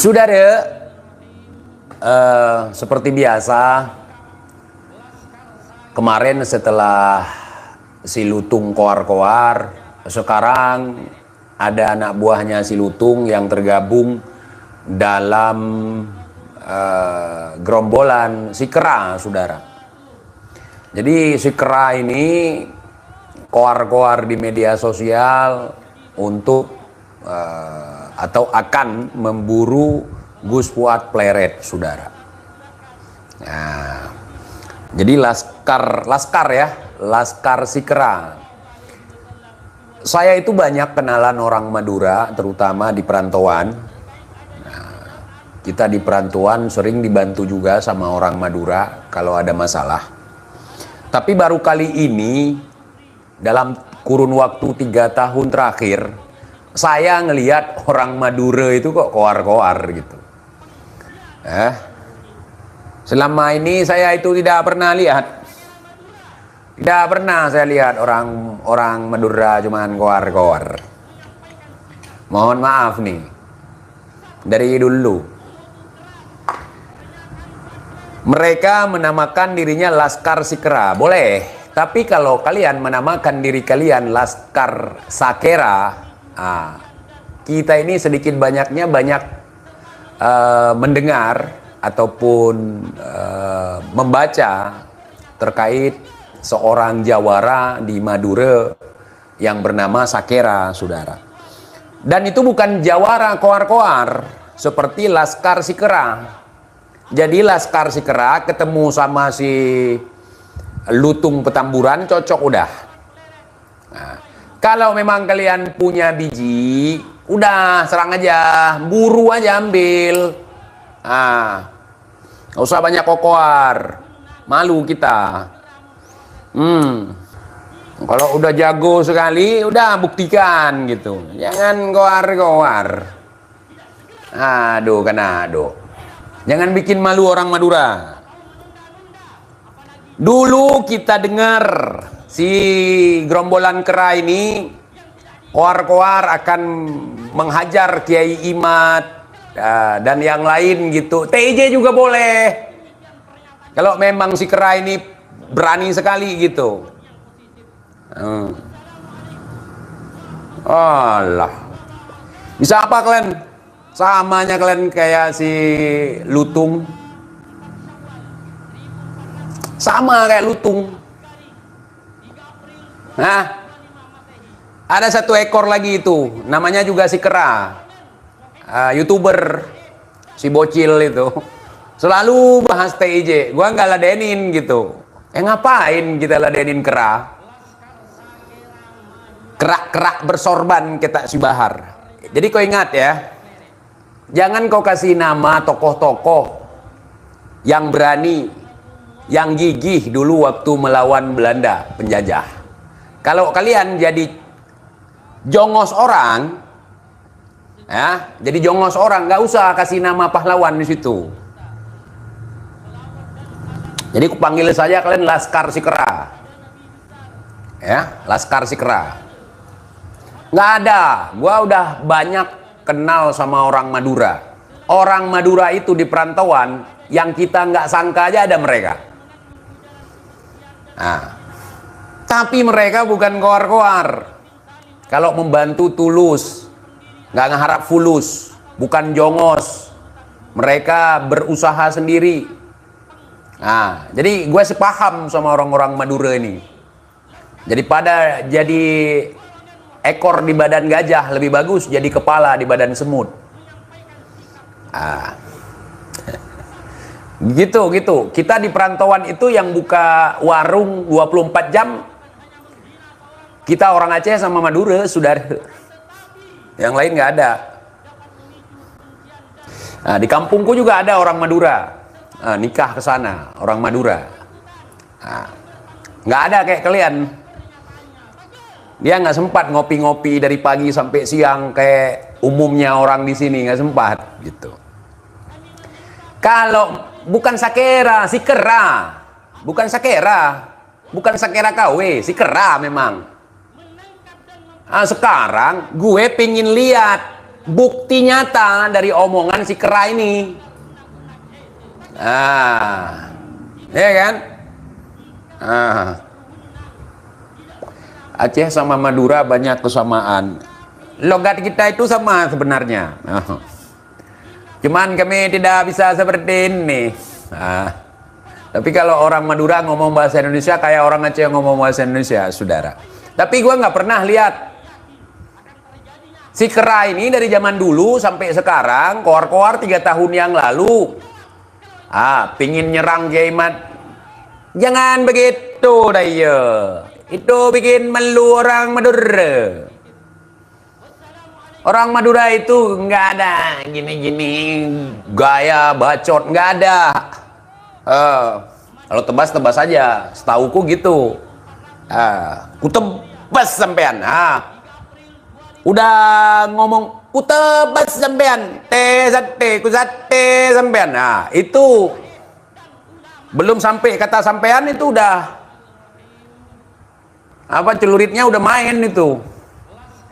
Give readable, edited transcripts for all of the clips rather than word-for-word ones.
Saudara, seperti biasa, kemarin setelah si Lutung koar-koar, sekarang ada anak buahnya si Lutung yang tergabung dalam gerombolan si Kera, saudara. Jadi si Kera ini koar-koar di media sosial untuk atau akan memburu Gus Fuad Pleret, saudara. Nah, jadi Laskar si Kera. Saya itu banyak kenalan orang Madura, terutama di perantauan. Nah, kita di perantauan sering dibantu juga sama orang Madura kalau ada masalah. Tapi baru kali ini, dalam kurun waktu 3 tahun terakhir, saya ngelihat orang Madura itu kok koar-koar gitu. Selama ini saya itu tidak pernah lihat. Tidak pernah saya lihat orang Madura cuman koar-koar. Mohon maaf nih. Dari dulu. Mereka menamakan dirinya Laskar si Kera. Boleh. Tapi kalau kalian menamakan diri kalian Laskar Sakera, kita ini sedikit banyaknya mendengar ataupun membaca terkait seorang jawara di Madura yang bernama Sakera, saudara. Dan itu bukan jawara koar-koar seperti Laskar si Kera. Jadi Laskar si Kera ketemu sama si Lutung Petamburan cocok udah. Nah, kalau memang kalian punya biji, udah serang aja, buru aja ambil. Gak usah banyak kokoar, malu kita. Kalau udah jago sekali, udah buktikan gitu. Jangan koar-koar. Aduh. Jangan bikin malu orang Madura. Dulu kita dengar si gerombolan Kera ini koar-koar akan menghajar Kiai Imad dan yang lain gitu. TIJ juga boleh. Kalau memang si Kera ini berani sekali gitu. Allah. Bisa apa kalian? Samanya kalian kayak si Lutung. Sama kayak Lutung. Nah, ada satu ekor lagi itu, namanya juga si Kera, YouTuber, si bocil itu, selalu bahas TIJ. Gua nggak ladenin gitu. Ngapain kita ladenin Kera? Kerak-kerak bersorban kita si Bahar. Jadi kau ingat ya, jangan kau kasih nama tokoh-tokoh yang berani, yang gigih dulu waktu melawan Belanda penjajah. Kalau kalian jadi jongos orang, ya, jadi jongos orang, nggak usah kasih nama pahlawan di situ. Jadi kupanggil saja kalian Laskar si Kera, ya, Laskar si Kera. Nggak ada, gua udah banyak kenal sama orang Madura. Orang Madura itu di perantauan yang kita nggak sangka aja ada mereka. Tapi mereka bukan koar-koar. Kalau membantu tulus, nggak ngeharap fulus, bukan jongos. Mereka berusaha sendiri. Jadi gue sepaham sama orang-orang Madura ini. Jadi pada jadi ekor di badan gajah lebih bagus jadi kepala di badan semut. Gitu. Kita di perantauan itu yang buka warung 24 jam. Kita orang Aceh sama Madura, saudara. Yang lain nggak ada. Di kampungku juga ada orang Madura. Nikah ke sana, orang Madura. Nggak ada kayak kalian. Dia nggak sempat ngopi-ngopi dari pagi sampai siang kayak umumnya orang di sini, nggak sempat gitu. Kalau bukan Sakera, si Kera. Bukan Sakera KW, si Kera memang. Sekarang gue pingin lihat bukti nyata dari omongan si kera ini. Ya kan? Aceh sama Madura banyak kesamaan. Logat kita itu sama sebenarnya. Cuman kami tidak bisa seperti ini. Tapi kalau orang Madura ngomong bahasa Indonesia kayak orang Aceh ngomong bahasa Indonesia, saudara. Tapi gue nggak pernah lihat si kera ini dari zaman dulu sampai sekarang, koar-koar 3 tahun yang lalu, pingin nyerang Kiai Mat. Jangan begitu dah ya. Itu bikin malu orang Madura. Orang Madura itu nggak ada gini-gini gaya bacot, nggak ada. Kalau tebas aja, setauku gitu. Ku tebas sampean. Udah ngomong ku tebas sampean, ku sate sampean. Itu belum sampai kata sampean itu udah celuritnya udah main itu.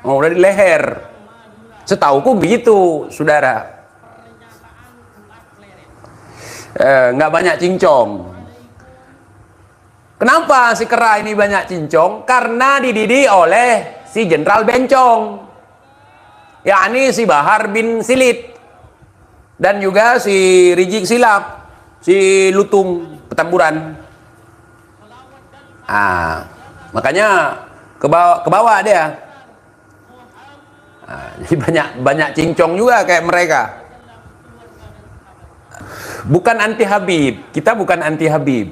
Udah di leher. Setauku begitu, saudara. Nggak banyak cincong. Kenapa si kera ini banyak cincong? Karena dididik oleh si Jenderal Bencong, yakni si Bahar bin Silid, dan juga si Rizik Silap, si Lutung Petamburan. Makanya ke bawah dia. Jadi banyak cincong juga kayak mereka. Bukan anti Habib, kita bukan anti Habib.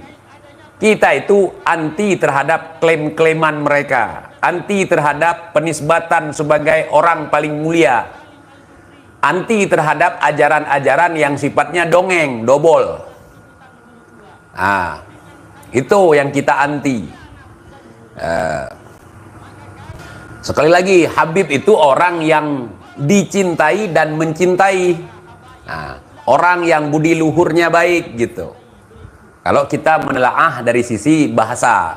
Kita itu anti terhadap klaim-klaiman mereka, anti terhadap penisbatan sebagai orang paling mulia, anti terhadap ajaran-ajaran yang sifatnya dongeng, dobol. Itu yang kita anti. Sekali lagi, Habib itu orang yang dicintai dan mencintai, orang yang budi luhurnya baik gitu. Kalau kita menelaah dari sisi bahasa.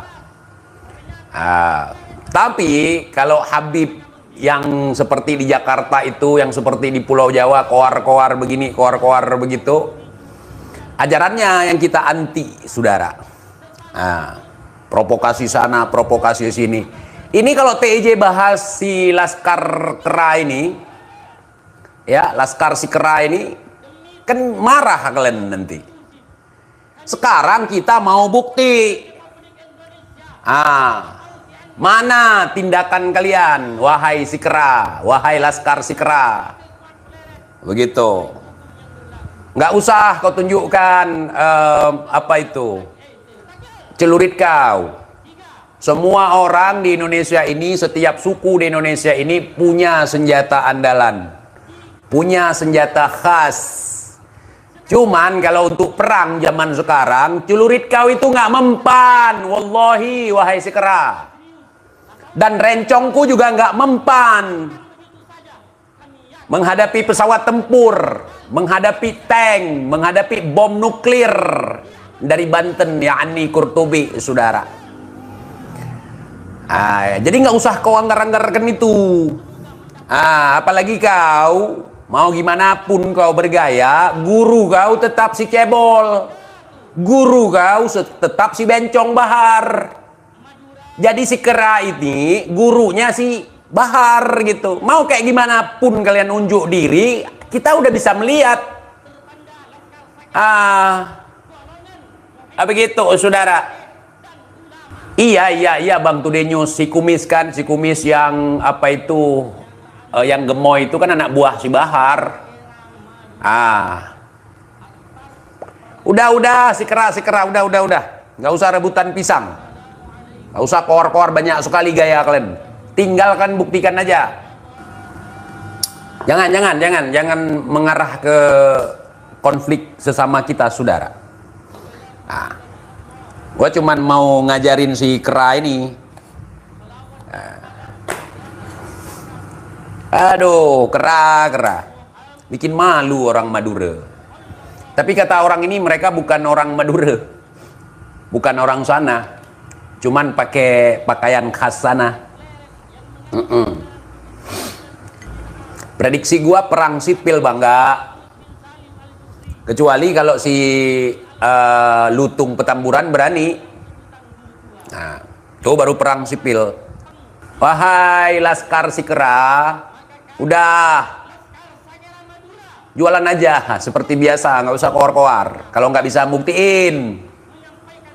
Tapi kalau Habib yang seperti di Jakarta itu, yang seperti di Pulau Jawa, koar-koar begini, koar-koar begitu, ajarannya yang kita anti, saudara. Provokasi sana, provokasi sini. Ini kalau TIJ bahas si Laskar Kera ini, ya, Laskar si Kera ini, kan marah kalian nanti. Sekarang kita mau bukti. Mana tindakan kalian, wahai si Kera, wahai Laskar si Kera? Begitu. Nggak usah kau tunjukkan celurit kau. Semua orang di Indonesia ini, setiap suku di Indonesia ini punya senjata andalan, punya senjata khas. Cuman kalau untuk perang zaman sekarang, celurit kau itu nggak mempan, wallahi, wahai si Kera. Dan rencongku juga nggak mempan menghadapi pesawat tempur, menghadapi tank, menghadapi bom nuklir dari Banten, yakni Kurtubi, saudara. Jadi nggak usah kau anggar-anggarkan itu. Apalagi kau mau gimana pun kau bergaya, guru kau tetap si Cebol, guru kau tetap si Bencong Bahar. Jadi si Kera ini gurunya si Bahar gitu. Mau kayak gimana pun kalian unjuk diri, kita udah bisa melihat. Begitu, saudara. Iya Bang Tudenius, si kumis kan, si kumis yang yang gemoy itu kan anak buah si Bahar. Udah si kera, udah. Nggak usah rebutan pisang. Nggak usah koar-koar banyak sekali gaya kalian. Tinggalkan, buktikan aja. Jangan mengarah ke konflik sesama kita, saudara. Gue cuman mau ngajarin si Kera ini. Aduh, Kera. Bikin malu orang Madura. Tapi kata orang ini, mereka bukan orang Madura. Bukan orang sana. Cuman pakai pakaian khas sana. Prediksi gua perang sipil bangga. Kecuali kalau si Lutung Petamburan berani. Nah, itu baru perang sipil. Wahai Laskar Sikera, udah jualan aja seperti biasa, nggak usah koar-koar. Kalau nggak bisa buktiin,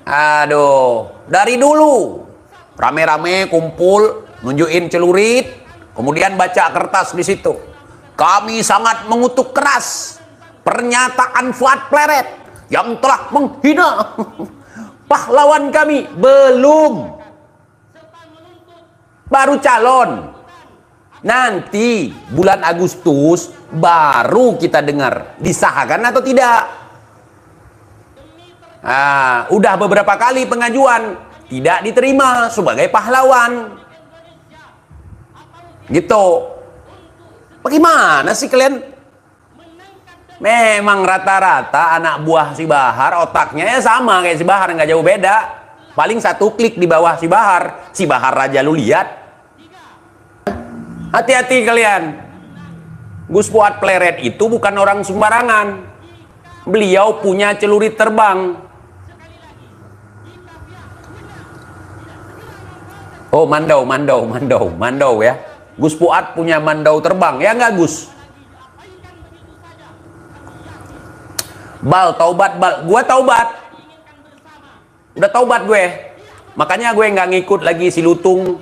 aduh, dari dulu rame-rame kumpul, nunjukin celurit, kemudian baca kertas di situ. Kami sangat mengutuk keras pernyataan Fuad Pleret yang telah menghina pahlawan kami. Baru calon. Nanti bulan Agustus baru kita dengar disahkan atau tidak. Udah beberapa kali pengajuan tidak diterima sebagai pahlawan. Gitu. Bagaimana sih kalian? Memang rata-rata anak buah si Bahar otaknya ya sama kayak si Bahar, nggak jauh beda. Paling satu klik di bawah si Bahar. Si Bahar aja lu lihat. Hati-hati kalian. Gus Fuad Pleret itu bukan orang sembarangan. Beliau punya celurit terbang. Oh, mandau ya. Gus Fuad punya mandau terbang, ya nggak Gus? Bal, taubat Bal. Gua taubat. Udah taubat gue. Makanya gue nggak ngikut lagi si Lutung.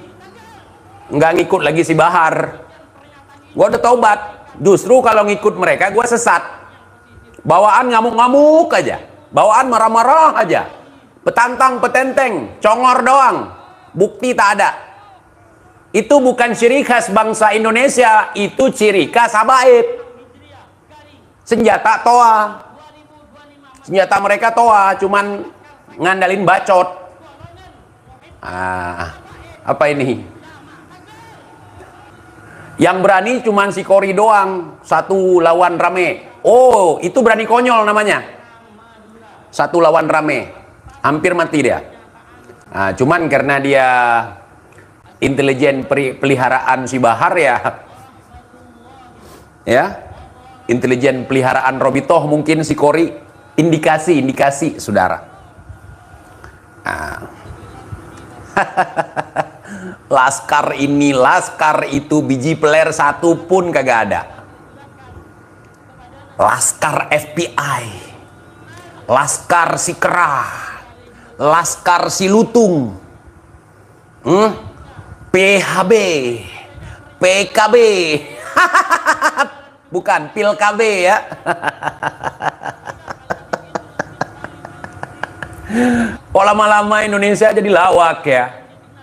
Nggak ngikut lagi si Bahar. Gue udah taubat. Justru kalau ngikut mereka gue sesat. Bawaan ngamuk-ngamuk aja. Bawaan marah-marah aja. Petantang, petenteng. Congor doang. Bukti tak ada. Itu bukan ciri khas bangsa Indonesia. Itu ciri khas habaib. Senjata toa. Senjata mereka toa, cuman ngandalin bacot. Apa ini? Yang berani cuman si Kori doang, satu lawan rame. Oh, itu berani konyol namanya. Satu lawan rame, hampir mati dia. Cuman karena dia intelijen peliharaan si Bahar ya, intelijen peliharaan Robitoh mungkin si Kori. Indikasi saudara. Laskar ini, laskar itu, biji peler satu pun kagak ada. Laskar FBI, Laskar Sikera, Laskar Silutung, PHB, PKB, bukan Pil KB ya. Kok lama-lama Indonesia jadi lawak ya?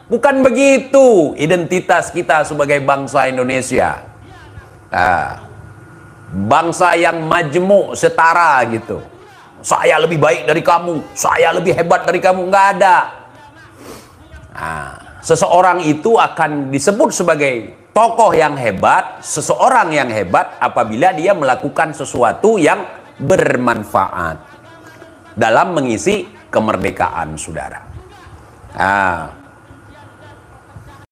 Bukan begitu identitas kita sebagai bangsa Indonesia. Bangsa yang majemuk, setara gitu. Saya lebih baik dari kamu, saya lebih hebat dari kamu, nggak ada. Seseorang itu akan disebut sebagai tokoh yang hebat, seseorang yang hebat apabila dia melakukan sesuatu yang bermanfaat dalam mengisi kemerdekaan saudara.